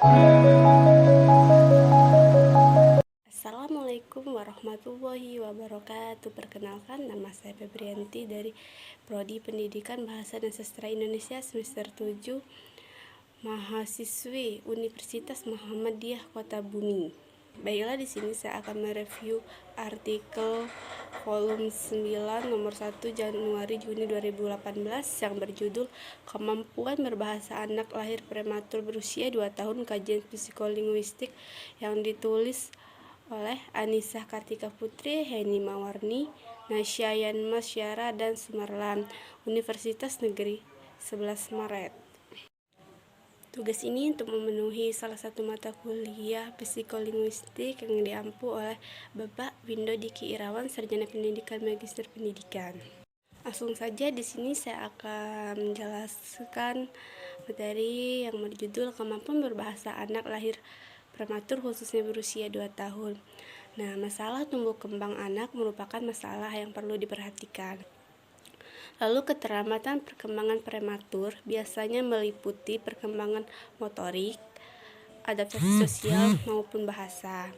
Assalamualaikum warahmatullahi wabarakatuh. Perkenalkan, nama saya Febrianti dari Prodi Pendidikan Bahasa dan Sastra Indonesia semester 7, mahasiswi Universitas Muhammadiyah Kota Bumi. Baiklah, di sini saya akan mereview artikel volume 9 nomor 1 Januari-Juni 2018 yang berjudul Kemampuan Berbahasa Anak Lahir Prematur Berusia 2 tahun Kajian Psikolinguistik, yang ditulis oleh Anissa Kartika Putri, Heni Mawarni, Nasya Yanmasyara, dan Sumarlan, Universitas Negeri 11 Maret. Tugas ini untuk memenuhi salah satu mata kuliah psikolinguistik yang diampu oleh Bapak Windo Diki Irawan, Sarjana Pendidikan Magister Pendidikan. Langsung saja, di sini saya akan menjelaskan materi yang berjudul Kemampuan Berbahasa Anak Lahir Prematur khususnya berusia 2 tahun. Nah, masalah tumbuh kembang anak merupakan masalah yang perlu diperhatikan. Lalu, keterlambatan perkembangan prematur biasanya meliputi perkembangan motorik, adaptasi sosial, maupun bahasa.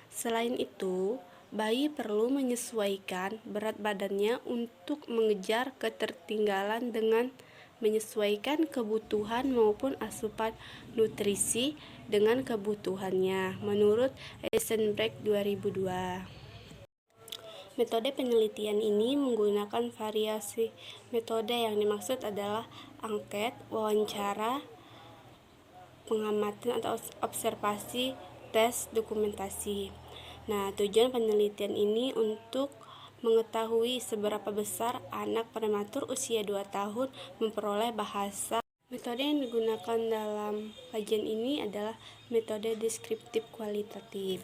Selain itu, bayi perlu menyesuaikan berat badannya untuk mengejar ketertinggalan dengan menyesuaikan kebutuhan maupun asupan nutrisi dengan kebutuhannya, menurut Eisenberg 2002. Metode penelitian ini menggunakan variasi metode. Yang dimaksud adalah angket, wawancara, pengamatan atau observasi, tes, dokumentasi. Nah, tujuan penelitian ini untuk mengetahui seberapa besar anak prematur usia 2 tahun memperoleh bahasa. Metode yang digunakan dalam kajian ini adalah metode deskriptif kualitatif.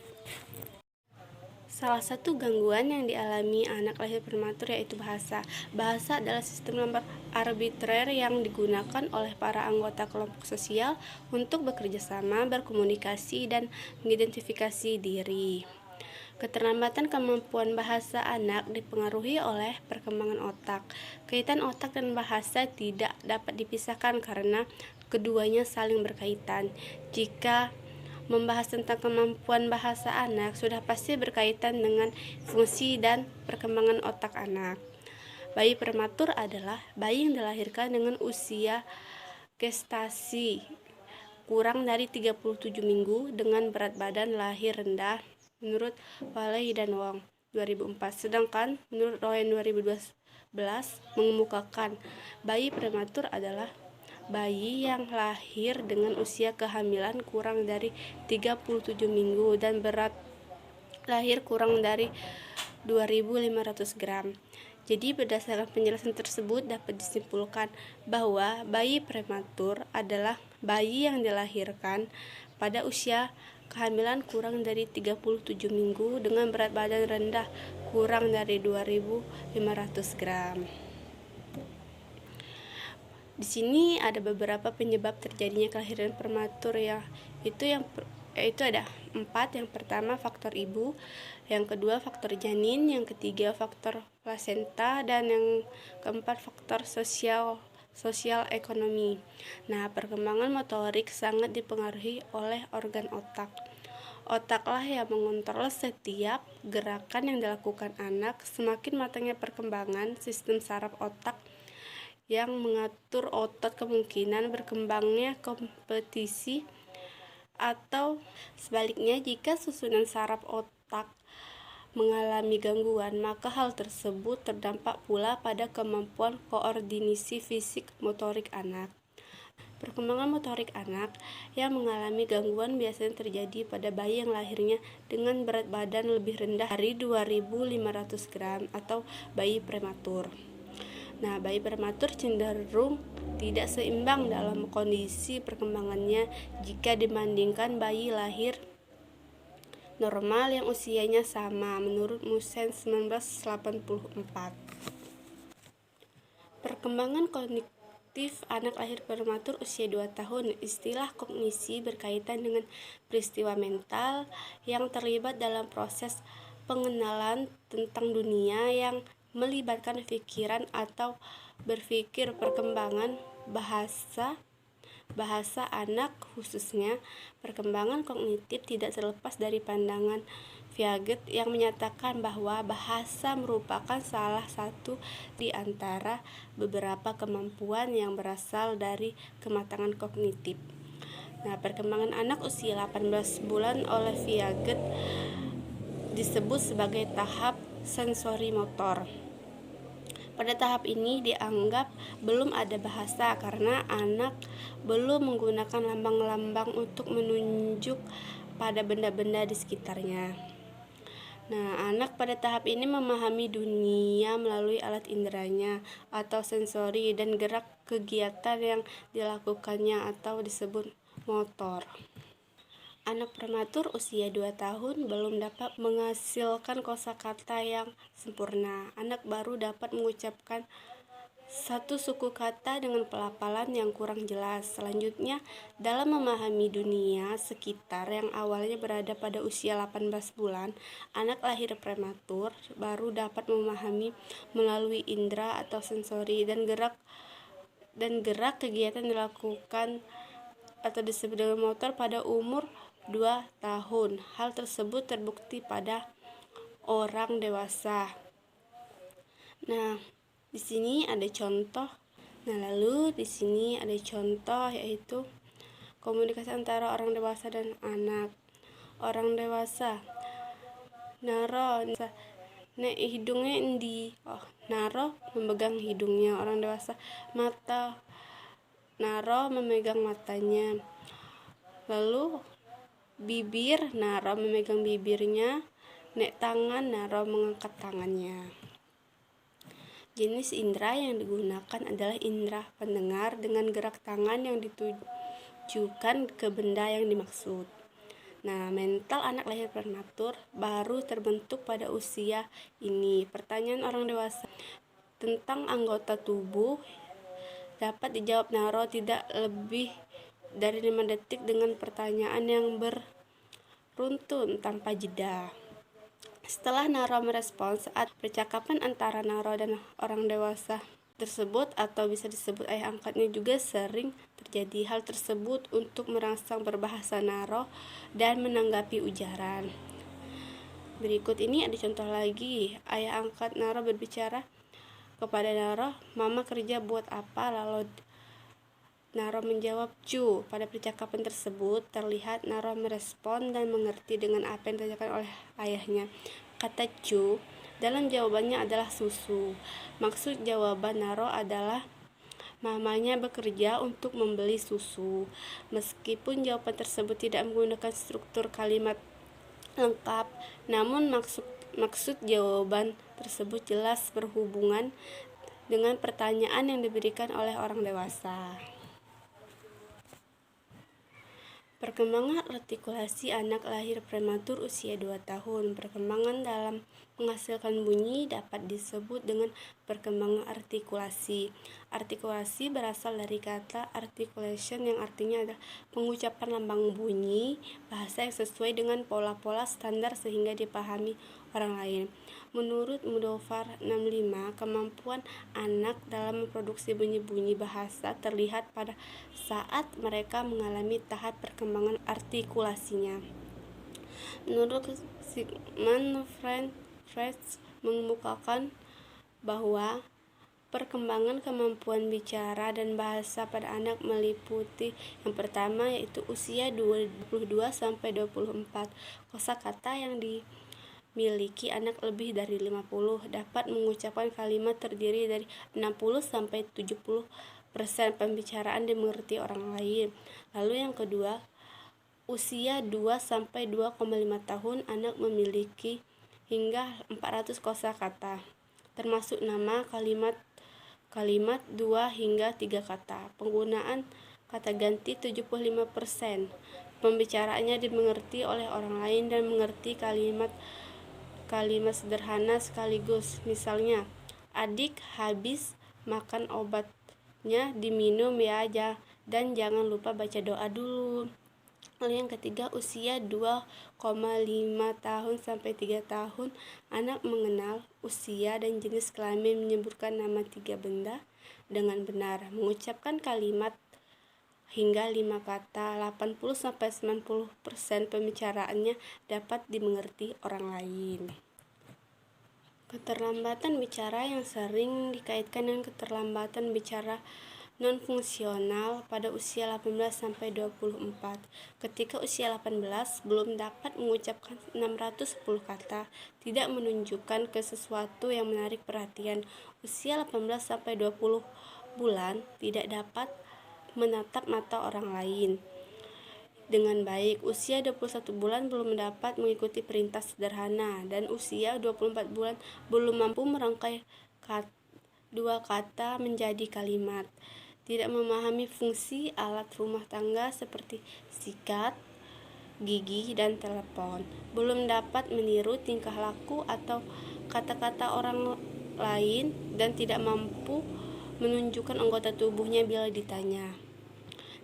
Salah satu gangguan yang dialami anak lahir prematur yaitu bahasa. Bahasa adalah sistem nomor arbitrer yang digunakan oleh para anggota kelompok sosial untuk bekerja sama, berkomunikasi, dan mengidentifikasi diri. Keterlambatan kemampuan bahasa anak dipengaruhi oleh perkembangan otak. Kaitan otak dan bahasa tidak dapat dipisahkan karena keduanya saling berkaitan. Jika membahas tentang kemampuan bahasa anak, sudah pasti berkaitan dengan fungsi dan perkembangan otak anak. Bayi prematur adalah bayi yang dilahirkan dengan usia gestasi kurang dari 37 minggu dengan berat badan lahir rendah, menurut Waley dan Wong 2004. Sedangkan menurut Roen 2012 mengemukakan bayi prematur adalah bayi yang lahir dengan usia kehamilan kurang dari 37 minggu dan berat lahir kurang dari 2.500 gram. Jadi, berdasarkan penjelasan tersebut dapat disimpulkan bahwa bayi prematur adalah bayi yang dilahirkan pada usia kehamilan kurang dari 37 minggu dengan berat badan rendah kurang dari 2.500 gram. Di sini ada beberapa penyebab terjadinya kelahiran prematur yaitu ada 4. Yang pertama, faktor ibu. Yang kedua, faktor janin. Yang ketiga, faktor plasenta. Dan yang keempat, faktor sosial ekonomi. Nah, perkembangan motorik sangat dipengaruhi oleh organ otak. Otaklah yang mengontrol setiap gerakan yang dilakukan anak. Semakin matangnya perkembangan sistem saraf otak yang mengatur otot, kemungkinan berkembangnya kompetisi, atau sebaliknya, jika susunan saraf otak mengalami gangguan, maka hal tersebut terdampak pula pada kemampuan koordinasi fisik motorik anak. Perkembangan motorik anak yang mengalami gangguan biasanya terjadi pada bayi yang lahirnya dengan berat badan lebih rendah dari 2.500 gram atau bayi prematur. Nah, bayi prematur cenderung tidak seimbang dalam kondisi perkembangannya jika dibandingkan bayi lahir normal yang usianya sama, menurut Musen 1984. Perkembangan kognitif anak lahir prematur usia 2 tahun. Istilah kognisi berkaitan dengan peristiwa mental yang terlibat dalam proses pengenalan tentang dunia yang melibatkan pikiran atau berpikir. Perkembangan bahasa bahasa anak khususnya perkembangan kognitif tidak terlepas dari pandangan Piaget yang menyatakan bahwa bahasa merupakan salah satu di antara beberapa kemampuan yang berasal dari kematangan kognitif. Nah, perkembangan anak usia 18 bulan oleh Piaget disebut sebagai tahap sensori motor. Pada tahap ini dianggap belum ada bahasa karena anak belum menggunakan lambang-lambang untuk menunjuk pada benda-benda di sekitarnya. Nah, anak pada tahap ini memahami dunia melalui alat inderanya atau sensori dan gerak kegiatan yang dilakukannya atau disebut motor. Anak prematur usia 2 tahun belum dapat menghasilkan kosakata yang sempurna. Anak baru dapat mengucapkan satu suku kata dengan pelafalan yang kurang jelas. Selanjutnya, dalam memahami dunia sekitar yang awalnya berada pada usia 18 bulan, anak lahir prematur baru dapat memahami melalui indera atau sensori dan gerak kegiatan dilakukan atau disebut dengan motor pada umur 2 tahun. Hal tersebut terbukti pada orang dewasa. Nah, di sini ada contoh. Nah, lalu di sini ada contoh yaitu komunikasi antara orang dewasa dan anak. Orang dewasa, naro, nek hidungnya endi? Oh, naro memegang hidungnya. Orang dewasa, mata, naro memegang matanya. Lalu bibir, naro memegang bibirnya. Nek tangan, naro mengangkat tangannya. Jenis indera yang digunakan adalah indera pendengar dengan gerak tangan yang ditujukan ke benda yang dimaksud. Nah, mental anak lahir prematur baru terbentuk pada usia ini. Pertanyaan orang dewasa tentang anggota tubuh dapat dijawab naro tidak lebih dari 5 detik dengan pertanyaan yang beruntun tanpa jeda. Setelah naro merespon saat percakapan antara naro dan orang dewasa tersebut atau bisa disebut ayah angkatnya juga sering terjadi. Hal tersebut untuk merangsang berbahasa naro dan menanggapi ujaran. Berikut ini ada contoh lagi. Ayah angkat naro berbicara kepada naro, "Mama kerja buat apa?" Lalu naro menjawab, "Cu." Pada percakapan tersebut terlihat naro merespon dan mengerti dengan apa yang ditanyakan oleh ayahnya. Kata cu dalam jawabannya adalah susu. Maksud jawaban naro adalah mamanya bekerja untuk membeli susu. Meskipun jawaban tersebut tidak menggunakan struktur kalimat lengkap, namun maksud jawaban tersebut jelas berhubungan dengan pertanyaan yang diberikan oleh orang dewasa. Perkembangan artikulasi anak lahir prematur usia 2 tahun. Perkembangan dalam menghasilkan bunyi dapat disebut dengan perkembangan artikulasi. Artikulasi berasal dari kata articulation yang artinya adalah pengucapan lambang bunyi bahasa yang sesuai dengan pola-pola standar sehingga dipahami orang lain. Menurut Mudovar 65, kemampuan anak dalam memproduksi bunyi-bunyi bahasa terlihat pada saat mereka mengalami tahap perkembangan artikulasinya. Menurut Sigmund Freud mengemukakan bahwa perkembangan kemampuan bicara dan bahasa pada anak meliputi yang pertama yaitu usia 22 sampai 24. Kosakata yang miliki anak lebih dari 50 dapat mengucapkan kalimat terdiri dari 60 sampai 70% pembicaraan dimengerti orang lain. Lalu yang kedua, usia 2 sampai 2,5 tahun anak memiliki hingga 400 kosakata, termasuk nama, kalimat 2 hingga 3 kata. Penggunaan kata ganti 75%. Pembicaraannya dimengerti oleh orang lain dan mengerti kalimat sederhana sekaligus. Misalnya, adik habis makan obatnya diminum ya aja dan jangan lupa baca doa dulu. Lalu yang ketiga, usia 2,5 tahun sampai 3 tahun anak mengenal usia dan jenis kelamin, menyebutkan nama 3 benda dengan benar, mengucapkan kalimat hingga 5 kata. 80-90% pembicaraannya dapat dimengerti orang lain. Keterlambatan bicara yang sering dikaitkan dengan keterlambatan bicara non-fungsional pada usia 18-24. Ketika usia 18 belum dapat mengucapkan 610 kata, tidak menunjukkan ke sesuatu yang menarik perhatian. Usia 18-20 bulan tidak dapat menatap mata orang lain dengan baik. Usia 21 bulan belum dapat mengikuti perintah sederhana, dan usia 24 bulan belum mampu merangkai dua kata menjadi kalimat. Tidak memahami fungsi alat rumah tangga seperti sikat, gigi, dan telepon. Belum dapat meniru tingkah laku atau kata-kata orang lain, dan tidak mampu menunjukkan anggota tubuhnya bila ditanya.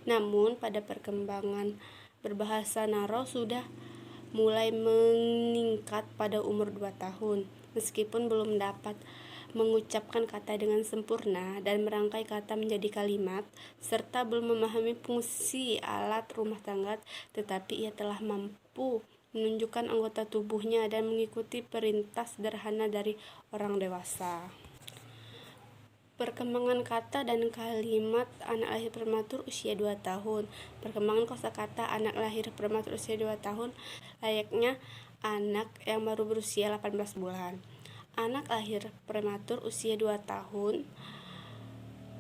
Namun, pada perkembangan berbahasa Naro sudah mulai meningkat pada umur 2 tahun. Meskipun belum dapat mengucapkan kata dengan sempurna dan merangkai kata menjadi kalimat, serta belum memahami fungsi alat rumah tangga, tetapi ia telah mampu menunjukkan anggota tubuhnya dan mengikuti perintah sederhana dari orang dewasa. Perkembangan kata dan kalimat anak lahir prematur usia 2 tahun. Perkembangan kosakata anak lahir prematur usia 2 tahun layaknya anak yang baru berusia 18 bulan. Anak lahir prematur usia 2 tahun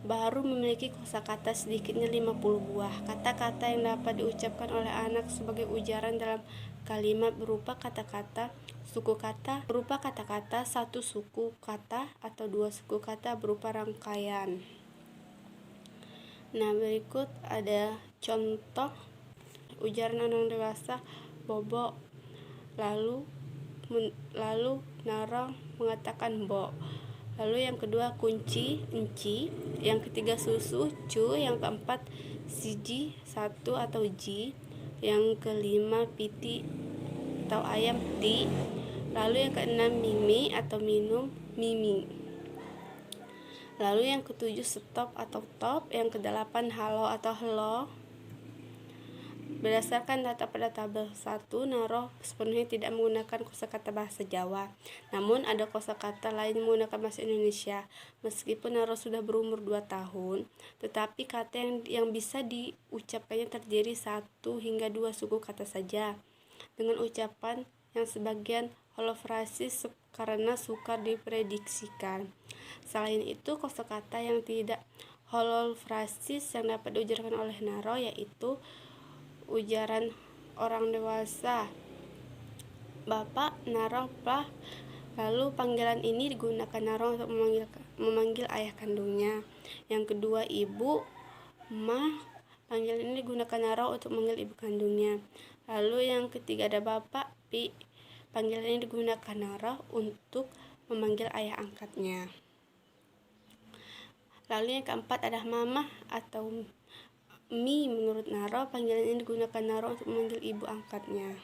baru memiliki kosakata sedikitnya 50 buah. Kata-kata yang dapat diucapkan oleh anak sebagai ujaran dalam kalimat berupa kata-kata suku kata berupa kata-kata satu suku kata atau 2 suku kata berupa rangkaian. Nah, berikut ada contoh ujaran orang dewasa. Bobo. Lalu Naro mengatakan bo. Lalu yang kedua kunci, enci. Yang ketiga susu, cu. Yang keempat siji, satu atau ji. Yang kelima piti atau ayam, ti. Lalu yang keenam mimi atau minum, mimi. Lalu yang ketujuh stop atau top. Yang kedelapan halo atau hello. Berdasarkan data pada tabel 1, Naro sepenuhnya tidak menggunakan kosakata bahasa Jawa. Namun ada kosakata lain menggunakan bahasa Indonesia. Meskipun Naro sudah berumur 2 tahun, tetapi kata yang bisa diucapkannya terdiri 1 hingga 2 suku kata saja, dengan ucapan yang sebagian holofrasis karena sukar diprediksikan. Selain itu, kosakata yang tidak holofrasis yang dapat diujarkan oleh Naro yaitu ujaran orang dewasa. Bapak, Naro, Plah. Lalu panggilan ini digunakan Naro untuk memanggil ayah kandungnya. Yang kedua ibu, mah. Panggilan ini digunakan Naro untuk memanggil ibu kandungnya. Lalu yang ketiga ada bapak, pi. Panggilan ini digunakan Naro untuk memanggil ayah angkatnya. Lalu yang keempat ada mama atau mi. Menurut Naro, panggilan ini digunakan Naro untuk memanggil ibu angkatnya.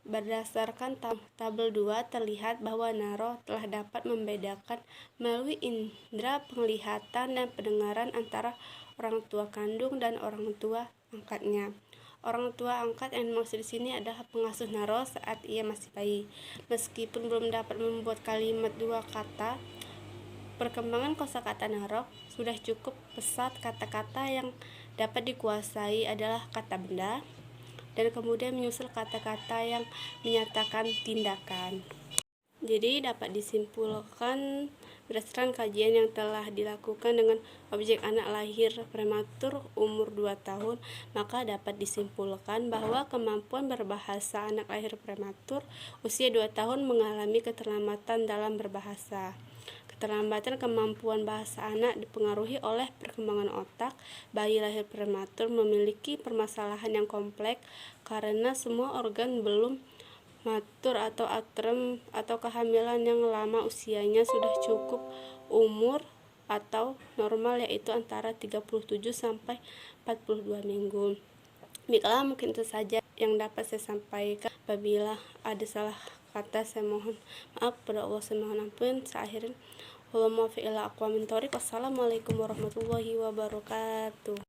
Berdasarkan tabel 2 terlihat bahwa Naro telah dapat membedakan melalui indera penglihatan dan pendengaran antara orang tua kandung dan orang tua angkatnya. Orang tua angkat yang dimaksud di sini adalah pengasuh Naro saat ia masih bayi. Meskipun belum dapat membuat kalimat 2 kata, perkembangan kosakata Naro sudah cukup pesat. Kata-kata yang dapat dikuasai adalah kata benda, dan kemudian menyusul kata-kata yang menyatakan tindakan. Jadi dapat disimpulkan berdasarkan kajian yang telah dilakukan dengan objek anak lahir prematur umur 2 tahun, maka dapat disimpulkan bahwa kemampuan berbahasa anak lahir prematur usia 2 tahun mengalami keterlambatan dalam berbahasa. Keterlambatan kemampuan bahasa anak dipengaruhi oleh perkembangan otak. Bayi lahir prematur memiliki permasalahan yang kompleks karena semua organ belum matur atau atrem, atau kehamilan yang lama usianya sudah cukup umur atau normal, yaitu antara 37 sampai 42 minggu. Baiklah, mungkin itu saja yang dapat saya sampaikan. Apabila ada salah kata, saya mohon maaf. Kepada Allah saya mohon ampun. Saya akhirin. Wassalamualaikum warahmatullahi wabarakatuh.